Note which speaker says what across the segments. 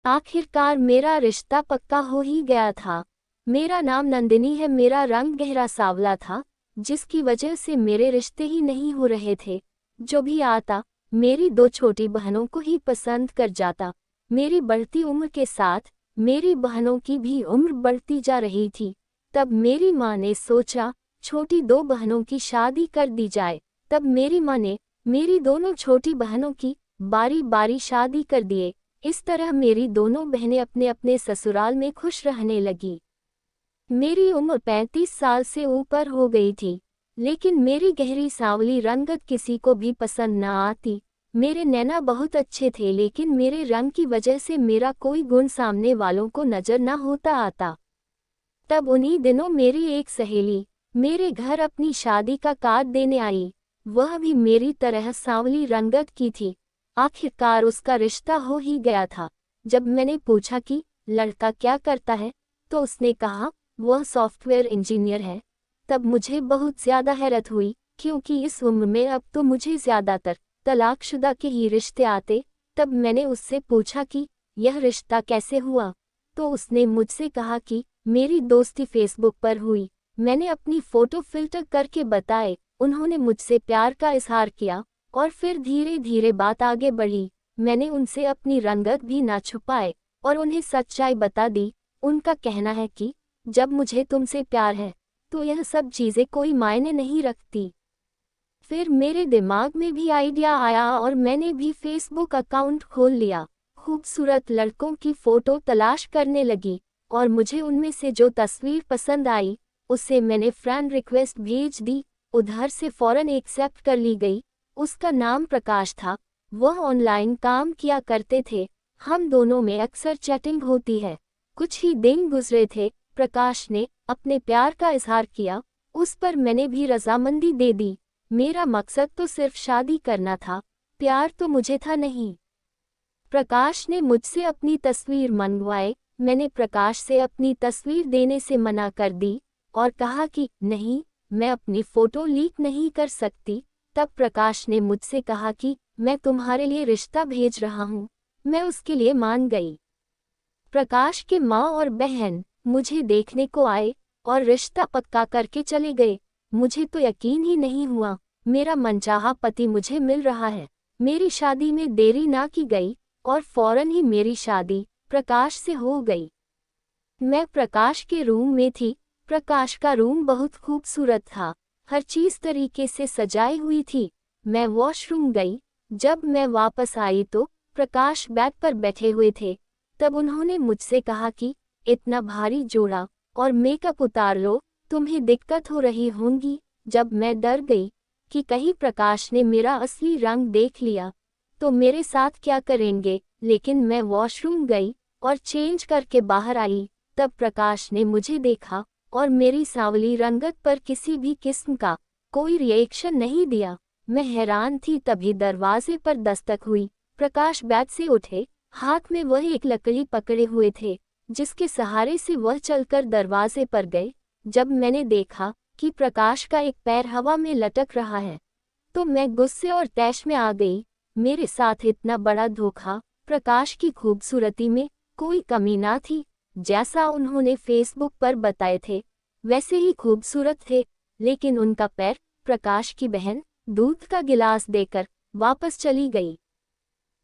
Speaker 1: आखिरकार मेरा रिश्ता पक्का हो ही गया था। मेरा नाम नंदिनी है, मेरा रंग गहरा सांवला था, जिसकी वजह से मेरे रिश्ते ही नहीं हो रहे थे। जो भी आता, मेरी दो छोटी बहनों को ही पसंद कर जाता। मेरी बढ़ती उम्र के साथ मेरी बहनों की भी उम्र बढ़ती जा रही थी। तब मेरी माँ ने सोचा, छोटी दो बहनों की शादी कर दी जाए। तब मेरी माँ ने मेरी दोनों छोटी बहनों की बारी बारी शादी कर दिए। इस तरह मेरी दोनों बहनें अपने अपने ससुराल में खुश रहने लगी। मेरी उम्र 35 साल से ऊपर हो गई थी, लेकिन मेरी गहरी सांवली रंगत किसी को भी पसंद न आती। मेरे नैना बहुत अच्छे थे, लेकिन मेरे रंग की वजह से मेरा कोई गुण सामने वालों को नजर न होता आता। तब उन्हीं दिनों मेरी एक सहेली मेरे घर अपनी शादी का कार्ड देने आई। वह भी मेरी तरह सांवली रंगत की थी। आखिरकार उसका रिश्ता हो ही गया था। जब मैंने पूछा कि लड़का क्या करता है, तो उसने कहा वह सॉफ्टवेयर इंजीनियर है। तब मुझे बहुत ज़्यादा हैरत हुई, क्योंकि इस उम्र में अब तो मुझे ज़्यादातर तलाकशुदा के ही रिश्ते आते। तब मैंने उससे पूछा कि यह रिश्ता कैसे हुआ, तो उसने मुझसे कहा कि मेरी दोस्ती फेसबुक पर हुई। मैंने अपनी फ़ोटो फिल्टर करके बताए। उन्होंने मुझसे प्यार का इजहार किया और फिर धीरे धीरे बात आगे बढ़ी। मैंने उनसे अपनी रंगत भी ना छुपाए और उन्हें सच्चाई बता दी। उनका कहना है कि जब मुझे तुमसे प्यार है, तो यह सब चीज़ें कोई मायने नहीं रखती। फिर मेरे दिमाग में भी आइडिया आया और मैंने भी फेसबुक अकाउंट खोल लिया। खूबसूरत लड़कों की फ़ोटो तलाश करने लगी और मुझे उनमें से जो तस्वीर पसंद आई, उसे मैंने फ्रेंड रिक्वेस्ट भेज दी। उधर से फ़ौरन एक्सेप्ट कर ली गई। उसका नाम प्रकाश था। वह ऑनलाइन काम किया करते थे। हम दोनों में अक्सर चैटिंग होती है। कुछ ही दिन गुजरे थे, प्रकाश ने अपने प्यार का इजहार किया। उस पर मैंने भी रजामंदी दे दी। मेरा मकसद तो सिर्फ शादी करना था, प्यार तो मुझे था नहीं। प्रकाश ने मुझसे अपनी तस्वीर मंगवाए। मैंने प्रकाश से अपनी तस्वीर देने से मना कर दी और कहा कि नहीं, मैं अपनी फ़ोटो लीक नहीं कर सकती। तब प्रकाश ने मुझसे कहा कि मैं तुम्हारे लिए रिश्ता भेज रहा हूँ। मैं उसके लिए मान गई। प्रकाश के माँ और बहन मुझे देखने को आए और रिश्ता पक्का करके चले गए। मुझे तो यकीन ही नहीं हुआ, मेरा मनचाहा पति मुझे मिल रहा है। मेरी शादी में देरी ना की गई और फौरन ही मेरी शादी प्रकाश से हो गई। मैं प्रकाश के रूम में थी। प्रकाश का रूम बहुत खूबसूरत था, हर चीज़ तरीके से सजाई हुई थी। मैं वॉशरूम गई। जब मैं वापस आई तो प्रकाश बेड पर बैठे हुए थे। तब उन्होंने मुझसे कहा कि इतना भारी जोड़ा और मेकअप उतार लो, तुम्हें दिक्कत हो रही होंगी। जब मैं डर गई कि कहीं प्रकाश ने मेरा असली रंग देख लिया तो मेरे साथ क्या करेंगे, लेकिन मैं वॉशरूम गई और चेंज करके बाहर आई। तब प्रकाश ने मुझे देखा और मेरी सांवली रंगत पर किसी भी किस्म का कोई रिएक्शन नहीं दिया। मैं हैरान थी। तभी दरवाजे पर दस्तक हुई। प्रकाश बेड से उठे। हाथ में वह एक लकड़ी पकड़े हुए थे, जिसके सहारे से वह चलकर दरवाजे पर गए। जब मैंने देखा कि प्रकाश का एक पैर हवा में लटक रहा है, तो मैं गुस्से और तैश में आ गई। मेरे साथ इतना बड़ा धोखा। प्रकाश की खूबसूरती में कोई कमी ना थी। जैसा उन्होंने फेसबुक पर बताए थे, वैसे ही खूबसूरत थे, लेकिन उनका पैर। प्रकाश की बहन दूध का गिलास देकर वापस चली गई।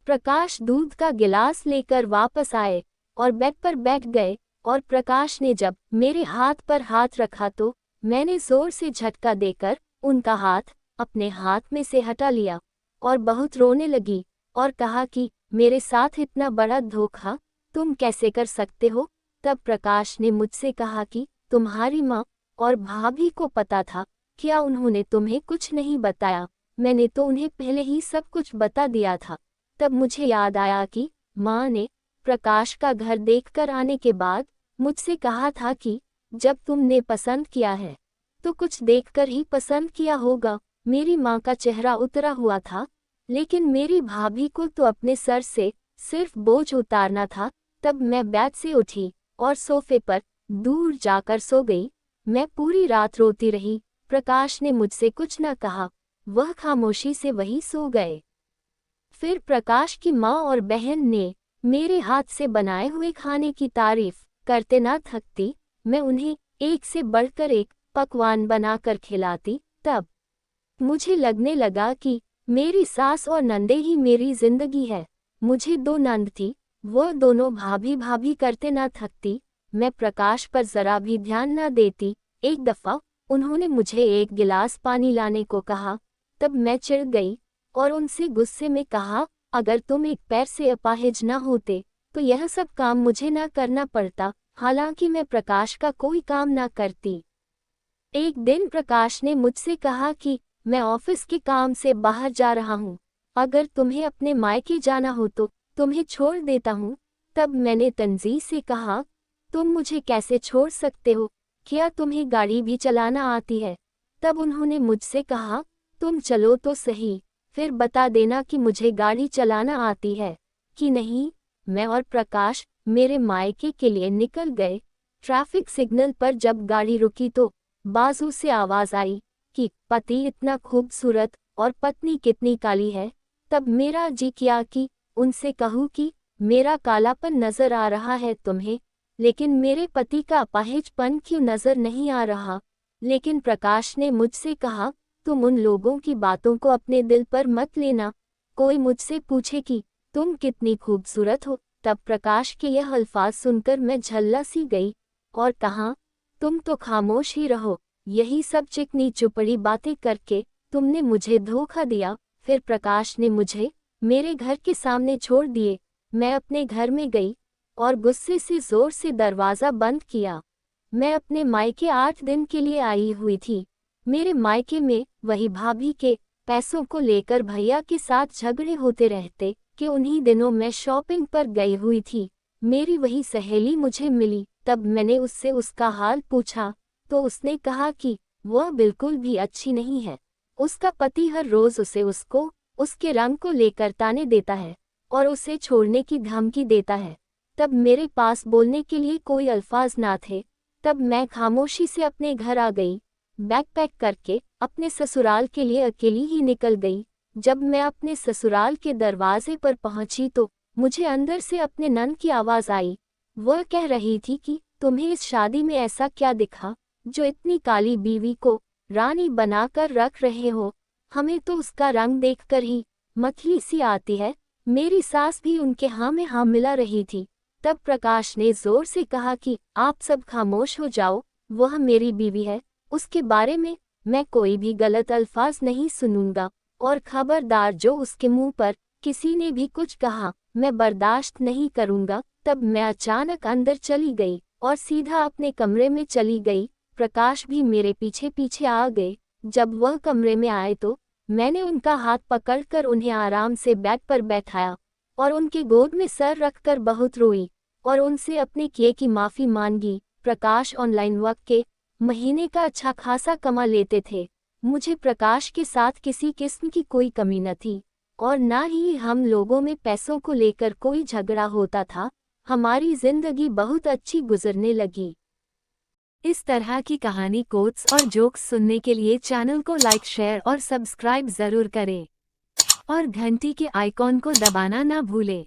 Speaker 1: प्रकाश दूध का गिलास लेकर वापस आए और बेड पर बैठ गए और प्रकाश ने जब मेरे हाथ पर हाथ रखा तो मैंने जोर से झटका देकर उनका हाथ अपने हाथ में से हटा लिया और बहुत रोने लगी और कहा कि मेरे साथ इतना बड़ा धोखा तुम कैसे कर सकते हो। तब प्रकाश ने मुझसे कहा कि तुम्हारी माँ और भाभी को पता था क्या? उन्होंने तुम्हें कुछ नहीं बताया? मैंने तो उन्हें पहले ही सब कुछ बता दिया था। तब मुझे याद आया कि माँ ने प्रकाश का घर देखकर आने के बाद मुझसे कहा था कि जब तुमने पसंद किया है तो कुछ देखकर ही पसंद किया होगा। मेरी माँ का चेहरा उतरा हुआ था, लेकिन मेरी भाभी को तो अपने सर से सिर्फ बोझ उतारना था। तब मैं बेड से उठी और सोफे पर दूर जाकर सो गई। मैं पूरी रात रोती रही। प्रकाश ने मुझसे कुछ न कहा, वह खामोशी से वहीं सो गए। फिर प्रकाश की माँ और बहन ने मेरे हाथ से बनाए हुए खाने की तारीफ करते ना थकती। मैं उन्हें एक से बढ़कर एक पकवान बनाकर खिलाती। तब मुझे लगने लगा कि मेरी सास और नंदे ही मेरी जिंदगी है। मुझे 2 नंद थी, वो दोनों भाभी भाभी करते ना थकती। मैं प्रकाश पर जरा भी ध्यान ना देती। एक दफा उन्होंने मुझे एक गिलास पानी लाने को कहा, तब मैं चिढ़ गई और उनसे गुस्से में कहा, अगर तुम एक पैर से अपाहिज ना होते तो यह सब काम मुझे ना करना पड़ता। हालांकि मैं प्रकाश का कोई काम ना करती। एक दिन प्रकाश ने मुझसे कहा कि मैं ऑफिस के काम से बाहर जा रहा हूँ, अगर तुम्हें अपने मायके जाना हो तो तुम्हें छोड़ देता हूँ। तब मैंने तंजीह से कहा, तुम मुझे कैसे छोड़ सकते हो, क्या तुम्हें गाड़ी भी चलाना आती है? तब उन्होंने मुझसे कहा, तुम चलो तो सही, फिर बता देना कि मुझे गाड़ी चलाना आती है कि नहीं। मैं और प्रकाश मेरे मायके के लिए निकल गए। ट्रैफिक सिग्नल पर जब गाड़ी रुकी तो बाजू से आवाज आई कि पति इतना खूबसूरत और पत्नी कितनी काली है। तब मेरा जी किया कि उनसे कहूँ कि मेरा कालापन नजर आ रहा है तुम्हें, लेकिन मेरे पति का अपाहिजपन क्यों नजर नहीं आ रहा। लेकिन प्रकाश ने मुझसे कहा, तुम उन लोगों की बातों को अपने दिल पर मत लेना। कोई मुझसे पूछे कि तुम कितनी खूबसूरत हो, तब प्रकाश के यह अल्फाज सुनकर मैं झल्ला सी गई और कहा, तुम तो खामोश ही रहो, यही सब चिकनी चुपड़ी बातें करके तुमने मुझे धोखा दिया। फिर प्रकाश ने मुझे मेरे घर के सामने छोड़ दिए। मैं अपने घर में गई और गुस्से से जोर से दरवाज़ा बंद किया। मैं अपने मायके 8 दिन के लिए आई हुई थी। मेरे मायके में वही भाभी के पैसों को लेकर भैया के साथ झगड़े होते रहते कि उन्हीं दिनों मैं शॉपिंग पर गई हुई थी। मेरी वही सहेली मुझे मिली। तब मैंने उससे उसका हाल पूछा तो उसने कहा कि वह बिल्कुल भी अच्छी नहीं है। उसका पति हर रोज उसे उसके रंग को लेकर ताने देता है और उसे छोड़ने की धमकी देता है। तब मेरे पास बोलने के लिए कोई अल्फाज ना थे। तब मैं खामोशी से अपने घर आ गई। बैग पैक करके अपने ससुराल के लिए अकेली ही निकल गई। जब मैं अपने ससुराल के दरवाजे पर पहुंची तो मुझे अंदर से अपने नंद की आवाज़ आई। वह कह रही थी कि तुम्हें इस शादी में ऐसा क्या दिखा जो इतनी काली बीवी को रानी बनाकर रख रहे हो? हमें तो उसका रंग देखकर ही मथली सी आती है। मेरी सास भी उनके हाँ में हाँ मिला रही थी। तब प्रकाश ने जोर से कहा कि आप सब खामोश हो जाओ, वह मेरी बीवी है, उसके बारे में मैं कोई भी गलत अल्फाज नहीं सुनूंगा और खबरदार जो उसके मुंह पर किसी ने भी कुछ कहा मैं बर्दाश्त नहीं करूंगा। तब मैं अचानक अंदर चली गई और सीधा अपने कमरे में चली गई। प्रकाश भी मेरे पीछे पीछे आ गए। जब वह कमरे में आए तो मैंने उनका हाथ पकड़कर उन्हें आराम से बेड पर बैठाया और उनके गोद में सर रखकर बहुत रोई और उनसे अपने किए की माफ़ी मांगी। प्रकाश ऑनलाइन वर्क के महीने का अच्छा खासा कमा लेते थे। मुझे प्रकाश के साथ किसी किस्म की कोई कमी न थी और ना ही हम लोगों में पैसों को लेकर कोई झगड़ा होता था। हमारी जिंदगी बहुत अच्छी गुजरने लगी। इस तरह की कहानी कोट्स और जोक्स सुनने के लिए चैनल को लाइक शेयर और सब्सक्राइब ज़रूर करें और घंटी के आइकॉन को दबाना ना भूलें।